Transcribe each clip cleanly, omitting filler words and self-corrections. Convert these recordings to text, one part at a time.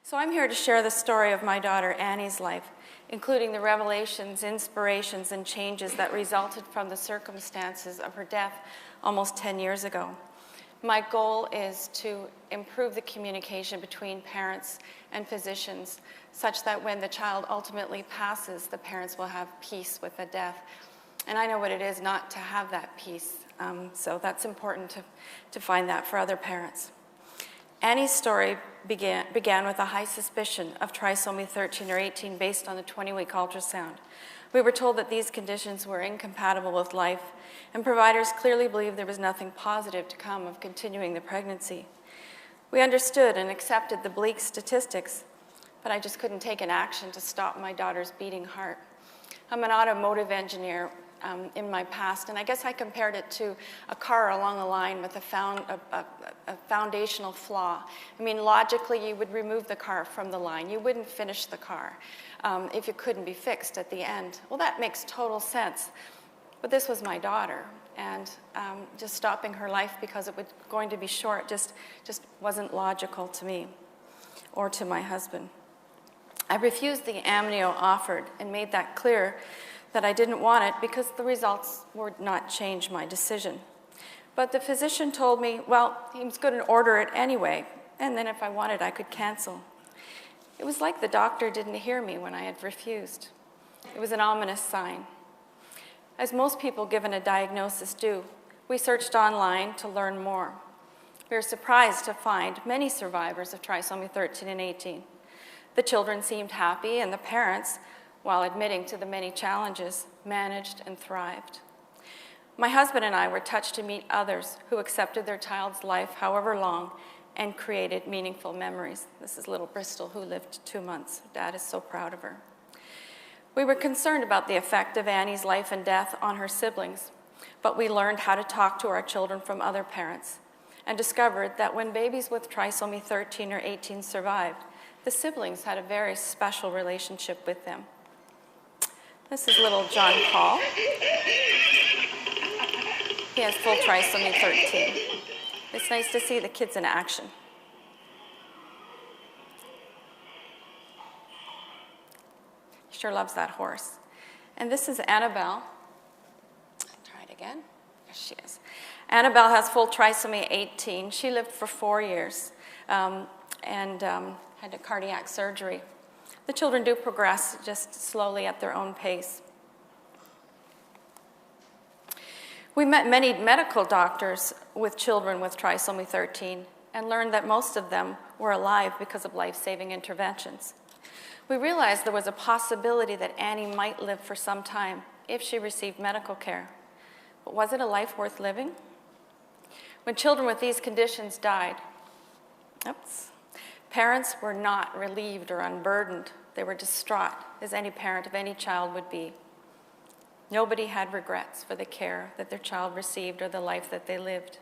So I'm here to share the story of my daughter Annie's life, including the revelations, inspirations, and changes that resulted from the circumstances of her death almost 10 years ago. My goal is to improve the communication between parents and physicians such that when the child ultimately passes, the parents will have peace with the death. And I know what it is not to have that peace, so that's important to find that for other parents. Annie's story began with a high suspicion of trisomy 13 or 18 based on the 20-week ultrasound. We were told that these conditions were incompatible with life, and providers clearly believed there was nothing positive to come of continuing the pregnancy. We understood and accepted the bleak statistics, but I just couldn't take an action to stop my daughter's beating heart. I'm an automotive engineer in my past, and I guess I compared it to a car along the line with a foundational flaw. I mean, logically, you would remove the car from the line. You wouldn't finish the car if it couldn't be fixed at the end. Well, that makes total sense. But this was my daughter, and just stopping her life because it was going to be short just wasn't logical to me or to my husband. I refused the amnio offered and made that clear that I didn't want it because the results would not change my decision. But the physician told me, well, he was going to order it anyway, and then if I wanted, I could cancel. It was like the doctor didn't hear me when I had refused. It was an ominous sign. As most people given a diagnosis do, we searched online to learn more. We were surprised to find many survivors of trisomy 13 and 18. The children seemed happy, and the parents, while admitting to the many challenges, managed and thrived. My husband and I were touched to meet others who accepted their child's life, however long, and created meaningful memories. This is little Bristol, who lived 2 months. Dad is so proud of her. We were concerned about the effect of Annie's life and death on her siblings, but we learned how to talk to our children from other parents and discovered that when babies with trisomy 13 or 18 survived, the siblings had a very special relationship with them. This is little John Paul. He has full trisomy 13. It's nice to see the kids in action. He sure loves that horse. And this is Annabelle. Try it again. There she is. Annabelle has full trisomy 18. She lived for 4 years and had a cardiac surgery. The children do progress just slowly at their own pace. We met many medical doctors with children with trisomy 13 and learned that most of them were alive because of life-saving interventions. We realized there was a possibility that Annie might live for some time if she received medical care. But was it a life worth living? When children with these conditions died, parents were not relieved or unburdened. They were distraught, as any parent of any child would be. Nobody had regrets for the care that their child received or the life that they lived.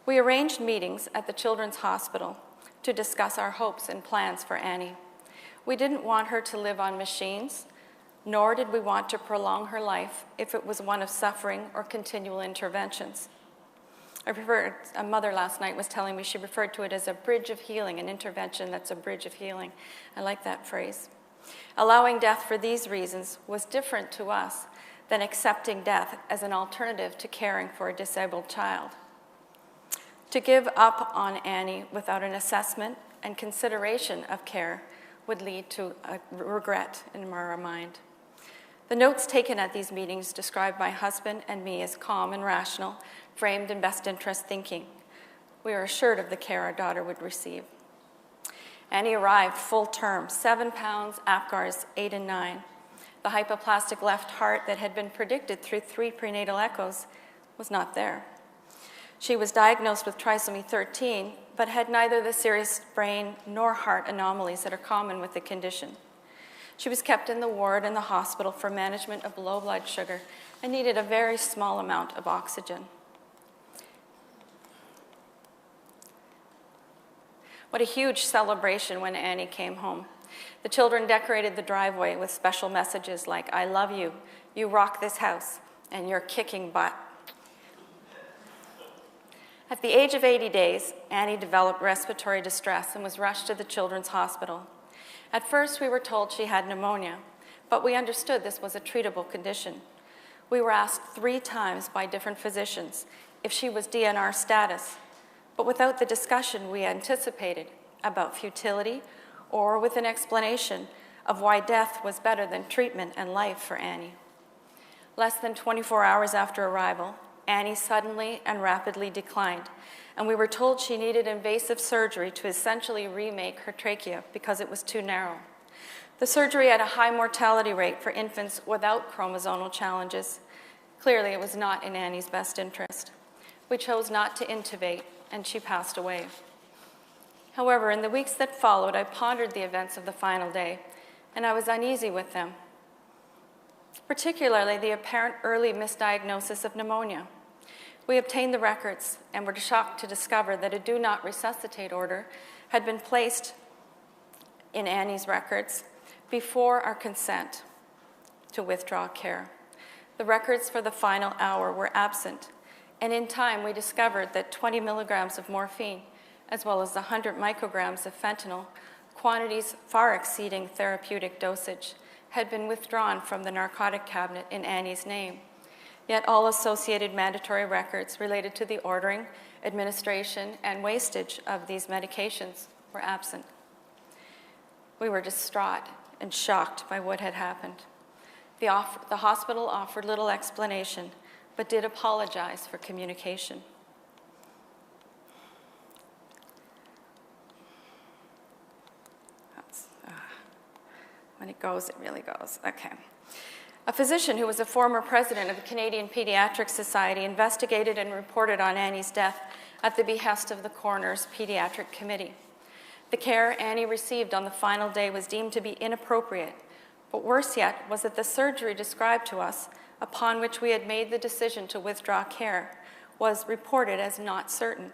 We arranged meetings at the Children's Hospital to discuss our hopes and plans for Annie. We didn't want her to live on machines, nor did we want to prolong her life if it was one of suffering or continual interventions. A mother last night was telling me she referred to it as a bridge of healing, an intervention that's a bridge of healing. I like that phrase. Allowing death for these reasons was different to us than accepting death as an alternative to caring for a disabled child. To give up on Annie without an assessment and consideration of care would lead to a regret in our mind. The notes taken at these meetings described my husband and me as calm and rational, framed in best interest thinking. We were assured of the care our daughter would receive. Annie arrived full term, 7 pounds, APGARs 8 and 9. The hypoplastic left heart that had been predicted through 3 prenatal echoes was not there. She was diagnosed with trisomy 13, but had neither the serious brain nor heart anomalies that are common with the condition. She was kept in the ward in the hospital for management of low blood sugar and needed a very small amount of oxygen. What a huge celebration when Annie came home. The children decorated the driveway with special messages like, "I love you, you rock this house, and you're kicking butt." At the age of 80 days, Annie developed respiratory distress and was rushed to the Children's Hospital. At first, we were told she had pneumonia, but we understood this was a treatable condition. We were asked 3 times by different physicians if she was DNR status, but without the discussion we anticipated about futility or with an explanation of why death was better than treatment and life for Annie. Less than 24 hours after arrival, Annie suddenly and rapidly declined, and we were told she needed invasive surgery to essentially remake her trachea because it was too narrow. The surgery had a high mortality rate for infants without chromosomal challenges. Clearly, it was not in Annie's best interest. We chose not to intubate, and she passed away. However, in the weeks that followed, I pondered the events of the final day, and I was uneasy with them, particularly the apparent early misdiagnosis of pneumonia. We obtained the records and were shocked to discover that a do not resuscitate order had been placed in Annie's records before our consent to withdraw care. The records for the final hour were absent, and in time we discovered that 20 milligrams of morphine, as well as 100 micrograms of fentanyl, quantities far exceeding therapeutic dosage, had been withdrawn from the narcotic cabinet in Annie's name. Yet all associated mandatory records related to the ordering, administration, and wastage of these medications were absent. We were distraught and shocked by what had happened. The hospital offered little explanation, but did apologize for communication. When it goes, it really goes. Okay. A physician who was a former president of the Canadian Pediatric Society investigated and reported on Annie's death at the behest of the coroner's pediatric committee. The care Annie received on the final day was deemed to be inappropriate, but worse yet was that the surgery described to us, upon which we had made the decision to withdraw care, was reported as not certain.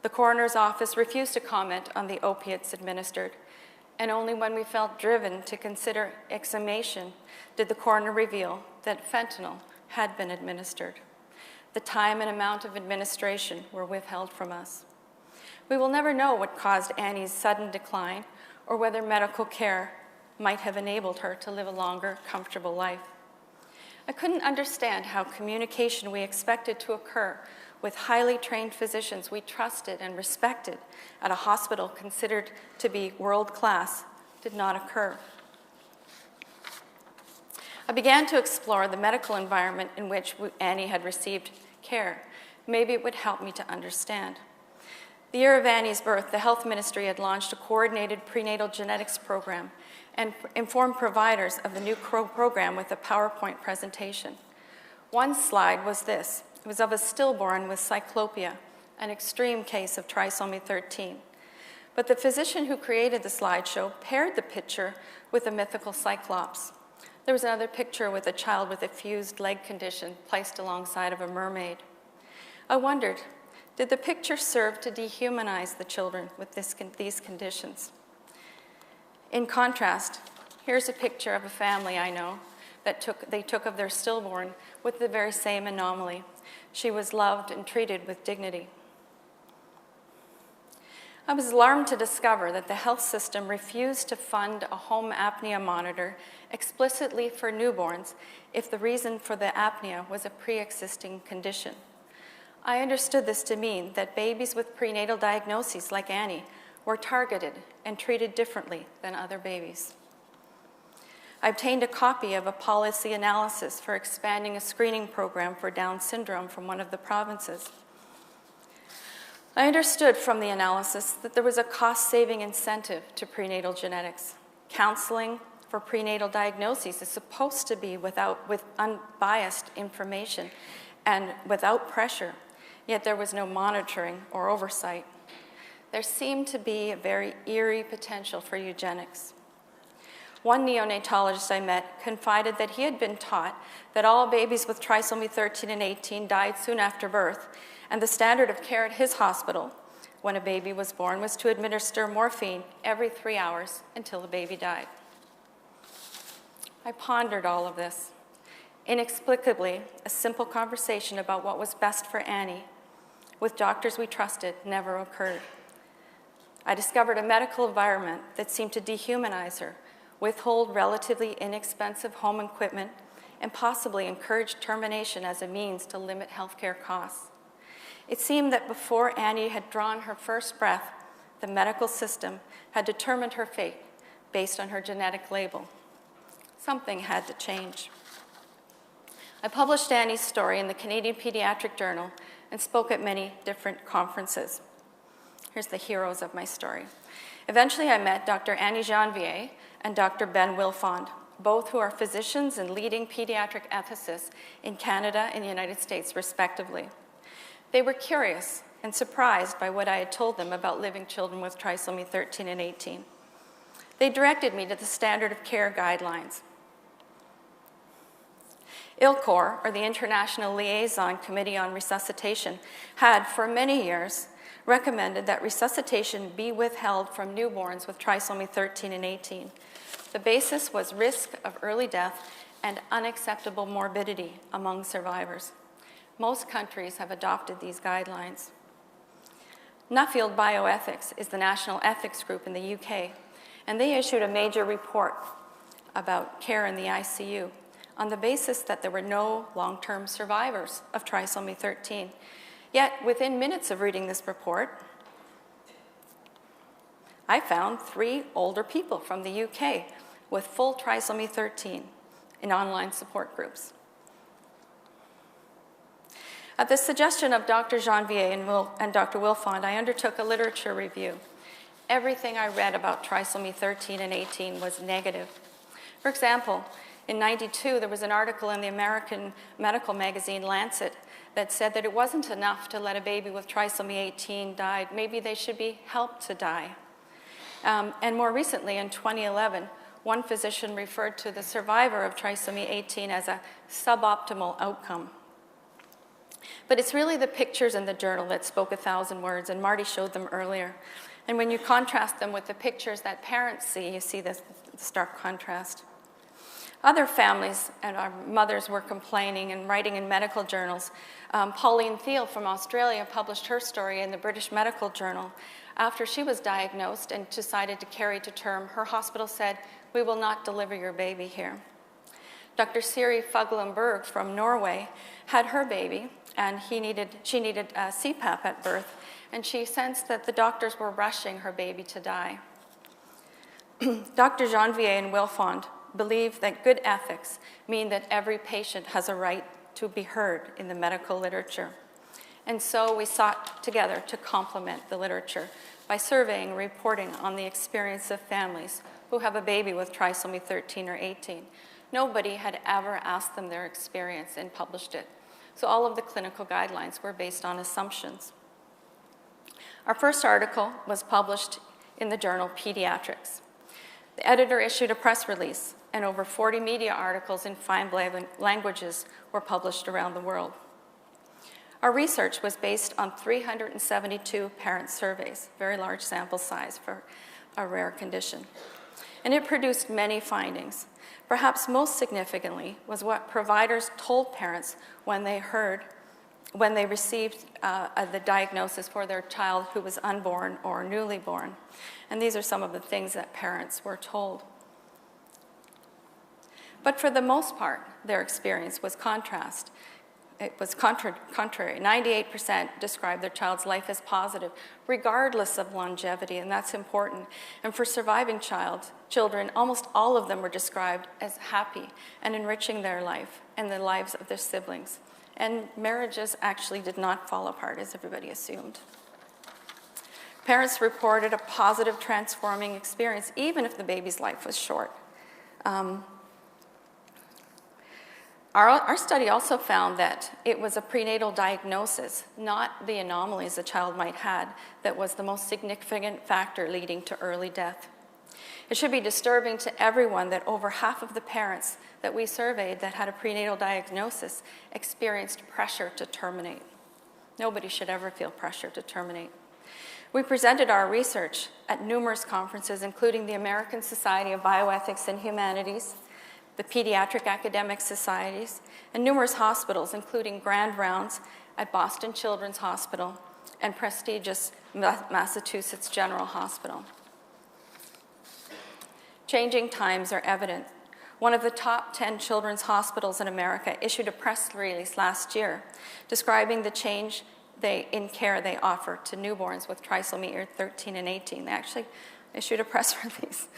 The coroner's office refused to comment on the opiates administered, and only when we felt driven to consider exhumation did the coroner reveal that fentanyl had been administered. The time and amount of administration were withheld from us. We will never know what caused Annie's sudden decline or whether medical care might have enabled her to live a longer, comfortable life. I couldn't understand how communication we expected to occur with highly trained physicians we trusted and respected at a hospital considered to be world-class did not occur. I began to explore the medical environment in which Annie had received care. Maybe it would help me to understand. The year of Annie's birth, the health ministry had launched a coordinated prenatal genetics program and informed providers of the new program with a PowerPoint presentation. One slide was this. It was of a stillborn with cyclopia, an extreme case of trisomy 13. But the physician who created the slideshow paired the picture with a mythical cyclops. There was another picture with a child with a fused leg condition placed alongside of a mermaid. I wondered, did the picture serve to dehumanize the children with these conditions? In contrast, here's a picture of a family I know that they took of their stillborn with the very same anomaly. She was loved and treated with dignity. I was alarmed to discover that the health system refused to fund a home apnea monitor explicitly for newborns if the reason for the apnea was a pre-existing condition. I understood this to mean that babies with prenatal diagnoses like Annie were targeted and treated differently than other babies. I obtained a copy of a policy analysis for expanding a screening program for Down syndrome from one of the provinces. I understood from the analysis that there was a cost-saving incentive to prenatal genetics. Counseling for prenatal diagnoses is supposed to be with unbiased information and without pressure, yet there was no monitoring or oversight. There seemed to be a very eerie potential for eugenics. One neonatologist I met confided that he had been taught that all babies with trisomy 13 and 18 died soon after birth, and the standard of care at his hospital when a baby was born was to administer morphine every 3 hours until the baby died. I pondered all of this. Inexplicably, a simple conversation about what was best for Annie with doctors we trusted never occurred. I discovered a medical environment that seemed to dehumanize her, withhold relatively inexpensive home equipment, and possibly encourage termination as a means to limit healthcare costs. It seemed that before Annie had drawn her first breath, the medical system had determined her fate based on her genetic label. Something had to change. I published Annie's story in the Canadian Pediatric Journal and spoke at many different conferences. Here's the heroes of my story. Eventually, I met Dr. Annie Janvier and Dr. Ben Wilfond, both who are physicians and leading pediatric ethicists in Canada and the United States, respectively. They were curious and surprised by what I had told them about living children with trisomy 13 and 18. They directed me to the standard of care guidelines. ILCOR, or the International Liaison Committee on Resuscitation, had for many years recommended that resuscitation be withheld from newborns with trisomy 13 and 18. The basis was risk of early death and unacceptable morbidity among survivors. Most countries have adopted these guidelines. Nuffield Bioethics is the national ethics group in the UK, and they issued a major report about care in the ICU on the basis that there were no long-term survivors of trisomy 13. Yet, within minutes of reading this report, I found 3 older people from the UK with full trisomy 13 in online support groups. At the suggestion of Dr. Janvier and Dr. Wilfond, I undertook a literature review. Everything I read about trisomy 13 and 18 was negative. For example, in '92, there was an article in the American medical magazine Lancet that said that it wasn't enough to let a baby with trisomy 18 die. Maybe they should be helped to die. And more recently, in 2011, one physician referred to the survivor of trisomy 18 as a suboptimal outcome. But it's really the pictures in the journal that spoke 1,000 words, and Marty showed them earlier. And when you contrast them with the pictures that parents see, you see this stark contrast. Other families and our mothers were complaining and writing in medical journals. Pauline Thiel from Australia published her story in the British Medical Journal. After she was diagnosed and decided to carry to term, her hospital said, "We will not deliver your baby here." Dr. Siri Fuglenberg from Norway had her baby, and she needed CPAP at birth, and she sensed that the doctors were rushing her baby to die. Dr. Janvier and Wilfond believe that good ethics mean that every patient has a right to be heard in the medical literature. And so we sought together to complement the literature by surveying and reporting on the experience of families who have a baby with trisomy 13 or 18. Nobody had ever asked them their experience and published it. So all of the clinical guidelines were based on assumptions. Our first article was published in the journal Pediatrics. The editor issued a press release, and over 40 media articles in 5 languages were published around the world. Our research was based on 372 parent surveys, very large sample size for a rare condition. And it produced many findings. Perhaps most significantly was what providers told parents when they received the diagnosis for their child who was unborn or newly born. And these are some of the things that parents were told. But for the most part, their experience was contrast. It was contrary. 98% described their child's life as positive, regardless of longevity, and that's important. And for surviving children, almost all of them were described as happy and enriching their life and the lives of their siblings. And marriages actually did not fall apart, as everybody assumed. Parents reported a positive, transforming experience, even if the baby's life was short. Our study also found that it was a prenatal diagnosis, not the anomalies the child might have, that was the most significant factor leading to early death. It should be disturbing to everyone that over half of the parents that we surveyed that had a prenatal diagnosis experienced pressure to terminate. Nobody should ever feel pressure to terminate. We presented our research at numerous conferences, including the American Society of Bioethics and Humanities, the Pediatric Academic Societies, and numerous hospitals, including grand rounds at Boston Children's Hospital, and prestigious Massachusetts General Hospital. Changing times are evident. One of the top 10 children's hospitals in America issued a press release last year describing the change in care they offer to newborns with trisomy 13 and 18. They actually issued a press release.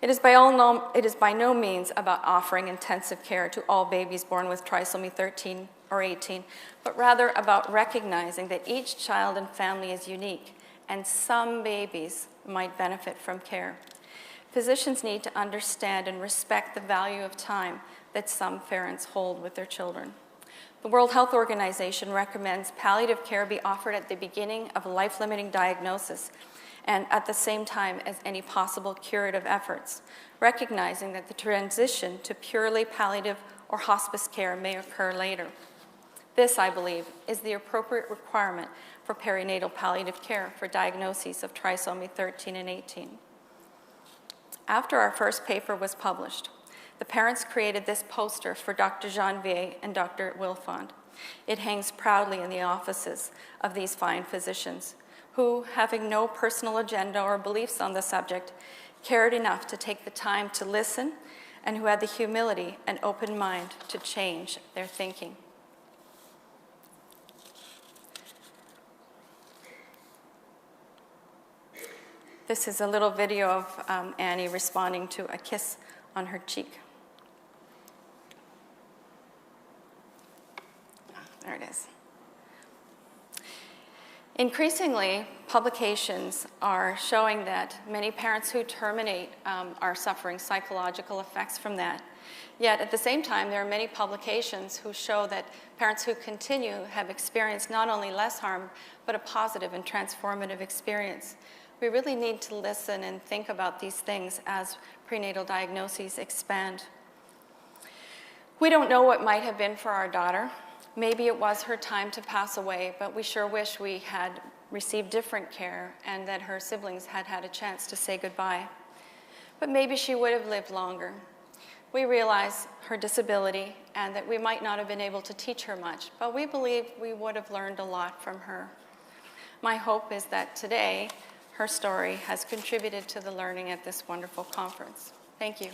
It is by no means about offering intensive care to all babies born with trisomy 13 or 18, but rather about recognizing that each child and family is unique, and some babies might benefit from care. Physicians need to understand and respect the value of time that some parents hold with their children. The World Health Organization recommends palliative care be offered at the beginning of a life-limiting diagnosis and at the same time as any possible curative efforts, recognizing that the transition to purely palliative or hospice care may occur later. This, I believe, is the appropriate requirement for perinatal palliative care for diagnoses of trisomy 13 and 18. After our first paper was published, the parents created this poster for Dr. Janvier and Dr. Wilfond. It hangs proudly in the offices of these fine physicians who, having no personal agenda or beliefs on the subject, cared enough to take the time to listen and who had the humility and open mind to change their thinking. This is a little video of Annie responding to a kiss on her cheek. There it is. Increasingly, publications are showing that many parents who terminate are suffering psychological effects from that. Yet, at the same time, there are many publications who show that parents who continue have experienced not only less harm, but a positive and transformative experience. We really need to listen and think about these things as prenatal diagnoses expand. We don't know what might have been for our daughter. Maybe it was her time to pass away, but we sure wish we had received different care and that her siblings had had a chance to say goodbye. But maybe she would have lived longer. We realize her disability and that we might not have been able to teach her much, but we believe we would have learned a lot from her. My hope is that today, her story has contributed to the learning at this wonderful conference. Thank you.